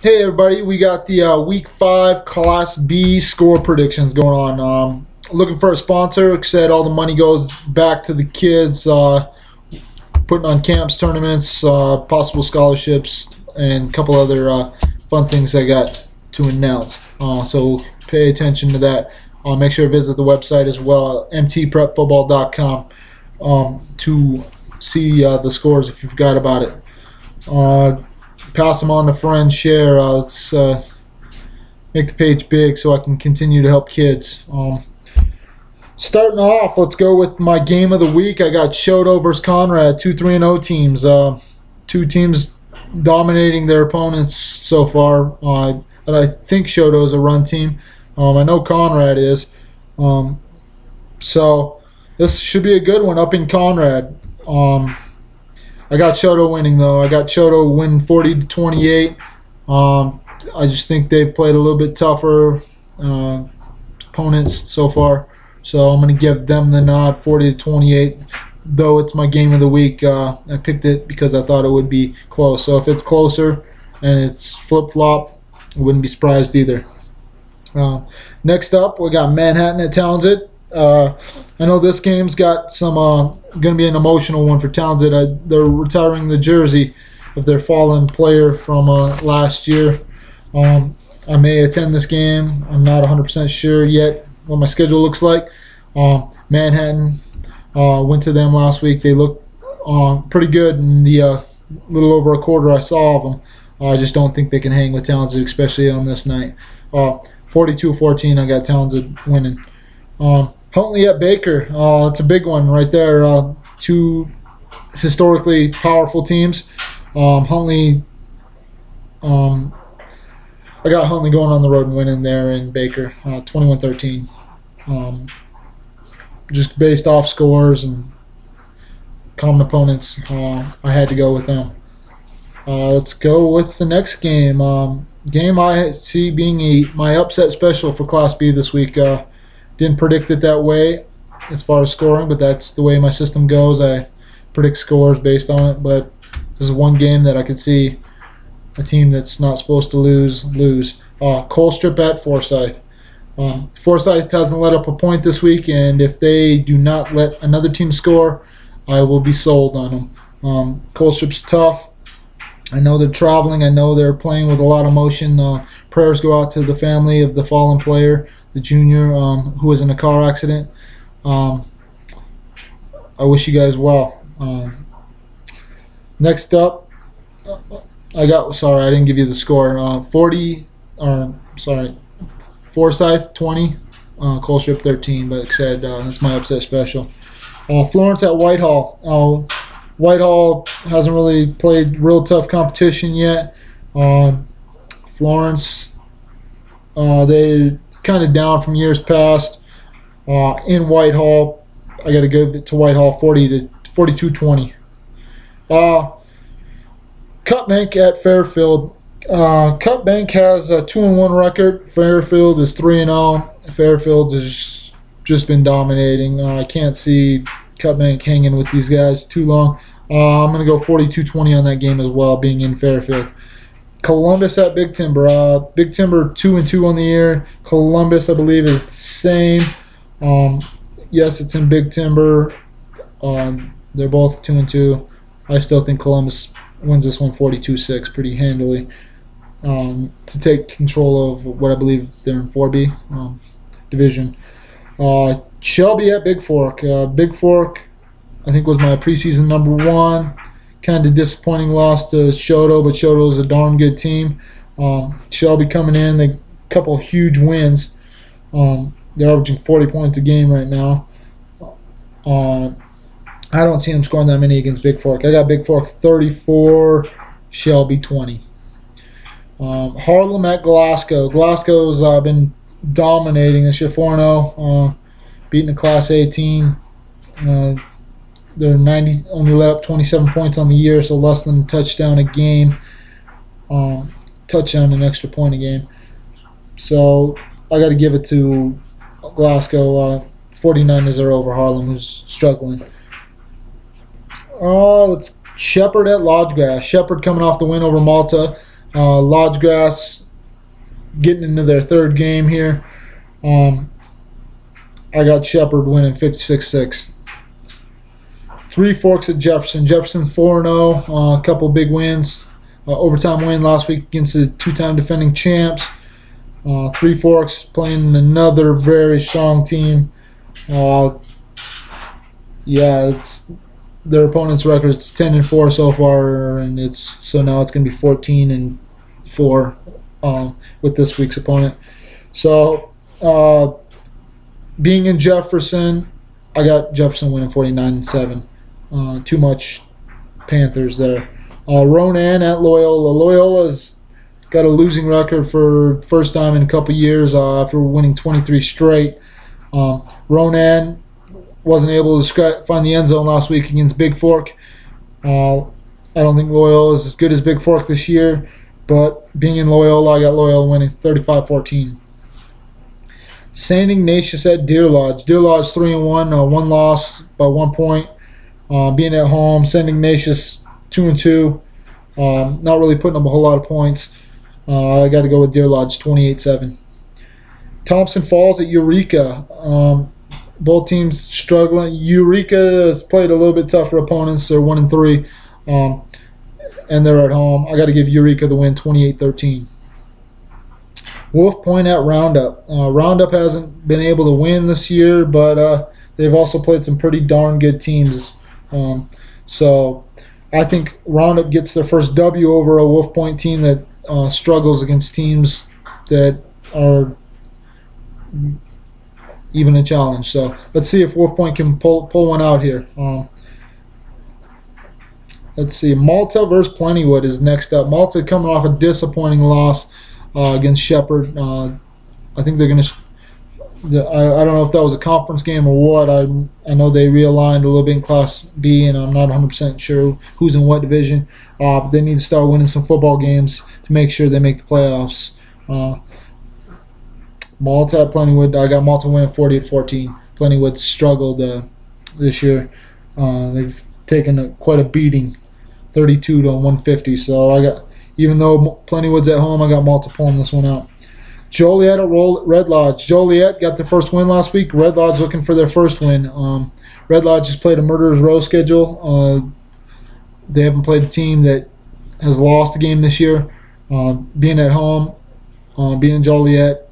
Hey everybody, we got the Week 5 Class B score predictions going on. Looking for a sponsor. Like I said, all the money goes back to the kids, putting on camps, tournaments, possible scholarships, and a couple other fun things I got to announce. So pay attention to that. Make sure to visit the website as well, mtprepfootball.com, to see the scores if you forgot about it. Pass them on to friends, share. Let's make the page big so I can continue to help kids. Starting off, let's go with my game of the week. I got Shoto versus Conrad, 2-3-0 teams. Two teams dominating their opponents so far. But I think Shoto is a run team. I know Conrad is. So this should be a good one up in Conrad. I got Shoto winning though. I got Shoto winning 40-28. I just think they've played a little bit tougher opponents so far, so I'm going to give them the nod, 40-28. Though it's my game of the week, I picked it because I thought it would be close. So if it's closer and it's flip flop, I wouldn't be surprised either. Next up, we got Manhattan at Townsend. I know this game's got some going to be an emotional one for Townsend. They're retiring the jersey of their fallen player from last year. I may attend this game. I'm not 100% sure yet what my schedule looks like. Manhattan went to them last week. They looked pretty good in the little over a quarter I saw of them. I just don't think they can hang with Townsend, especially on this night. 42-14, I got Townsend winning. Huntley at Baker. It's a big one right there. Two historically powerful teams. Huntley. I got Huntley going on the road and winning there in Baker, 21-13. Just based off scores and common opponents, I had to go with them. Let's go with the next game. Game I see being my upset special for Class B this week. Didn't predict it that way as far as scoring, but that's the way my system goes. I predict scores based on it, but this is one game that I could see a team that's not supposed to lose. Colstrip at Forsyth. Forsyth hasn't let up a point this week, and if they do not let another team score, I will be sold on them. Colstrip's tough. I know they're traveling. I know they're playing with a lot of emotion. Prayers go out to the family of the fallen player, the junior who was in a car accident. I wish you guys well. Next up, I didn't give you the score. Forsyth 20, Colstrip 13. But like I said, that's my upset special. Florence at Whitehall. Whitehall hasn't really played real tough competition yet. Florence, they kind of down from years past. In Whitehall, I got to give it to Whitehall 42-20. Cutbank at Fairfield. Cutbank has a 2-1 record. Fairfield is 3-0. Fairfield has just been dominating. I can't see Cutbank hanging with these guys too long. I'm going to go 42-20 on that game as well, being in Fairfield. Columbus at Big Timber. Big Timber 2-2 on the year. Columbus, I believe, is the same. Yes, it's in Big Timber. They're both 2-2. I still think Columbus wins this one 42-6 pretty handily, to take control of what I believe they're in 4B division. Shelby at Big Fork. Big Fork, I think, was my preseason number 1. Kind of disappointing loss to Shoto, but Shoto is a darn good team. Shelby coming in, they couple huge wins. They're averaging 40 points a game right now. I don't see them scoring that many against Big Fork. I got Big Fork 34, Shelby 20. Harlem at Glasgow. Glasgow's been dominating this year, 4-0, beating a Class A team. They're only let up 27 points on the year, so less than a touchdown a game. Touchdown and extra point a game. So I got to give it to Glasgow. 49-0 over Harlem, who's struggling. Let's Shepherd at Lodgegrass. Shepherd coming off the win over Malta. Lodge Grass getting into their third game here. I got Shepherd winning 56-6. Three Forks at Jefferson. Jefferson's 4-0. A couple big wins. Overtime win last week against the two-time defending champs. Three Forks playing another very strong team. It's their opponent's record. It's 10-4 so far, and now it's going to be 14-4 with this week's opponent. So, being in Jefferson, I got Jefferson winning 49-7. Too much Panthers there. Ronan at Loyola. Loyola's got a losing record for the first time in a couple years after winning 23 straight. Ronan wasn't able to find the end zone last week against Big Fork. I don't think Loyola is as good as Big Fork this year, but being in Loyola, I got Loyola winning 35-14. St. Ignatius at Deer Lodge. Deer Lodge 3-1, one loss by 1 point. Being at home, St. Ignatius 2-2. Not really putting up a whole lot of points. I got to go with Deer Lodge 28-7. Thompson Falls at Eureka. Both teams struggling. Eureka has played a little bit tougher opponents. They're 1-3, and they're at home. I got to give Eureka the win 28-13. Wolf Point at Roundup. Roundup hasn't been able to win this year, but they've also played some pretty darn good teams. So I think Roundup gets their first W over a Wolf Point team that struggles against teams that are even a challenge. So let's see if Wolf Point can pull one out here. Let's see. Malta versus Plentywood is next up. Malta coming off a disappointing loss against Shepherd. I think they're going to. I don't know if that was a conference game or what. I know they realigned a little bit in Class B, and I'm not 100% sure who's in what division. But they need to start winning some football games to make sure they make the playoffs. Malta at Plentywood. I got Malta winning 40-14. Plentywood struggled this year. They've taken quite a beating, 32-150. So I got, even though Plentywood's at home, I got Malta pulling this one out. Joliet at Red Lodge. Joliet got their first win last week. Red Lodge looking for their first win. Red Lodge has played a murderer's row schedule. They haven't played a team that has lost a game this year. Being at home, being in Joliet,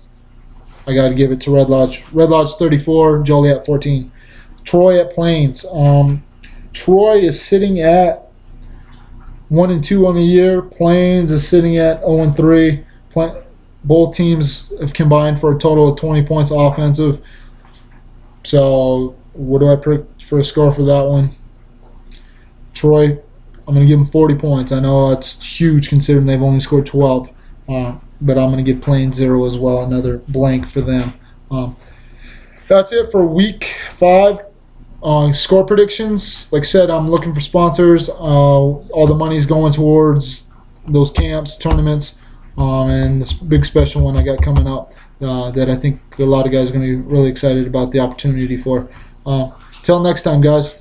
I got to give it to Red Lodge. Red Lodge 34, Joliet 14. Troy at Plains. Troy is sitting at 1-2 on the year. Plains is sitting at 0-3. Both teams have combined for a total of 20 points offensive. So what do I pick for a score for that one? Troy, I'm going to give them 40 points. I know that's huge considering they've only scored 12. But I'm going to give Plains 0 as well, another blank for them. That's it for week 5. Score predictions. Like I said, I'm looking for sponsors. All the money's going towards those camps, tournaments, and this big special one I got coming up that I think a lot of guys are going to be really excited about the opportunity for. Till next time, guys.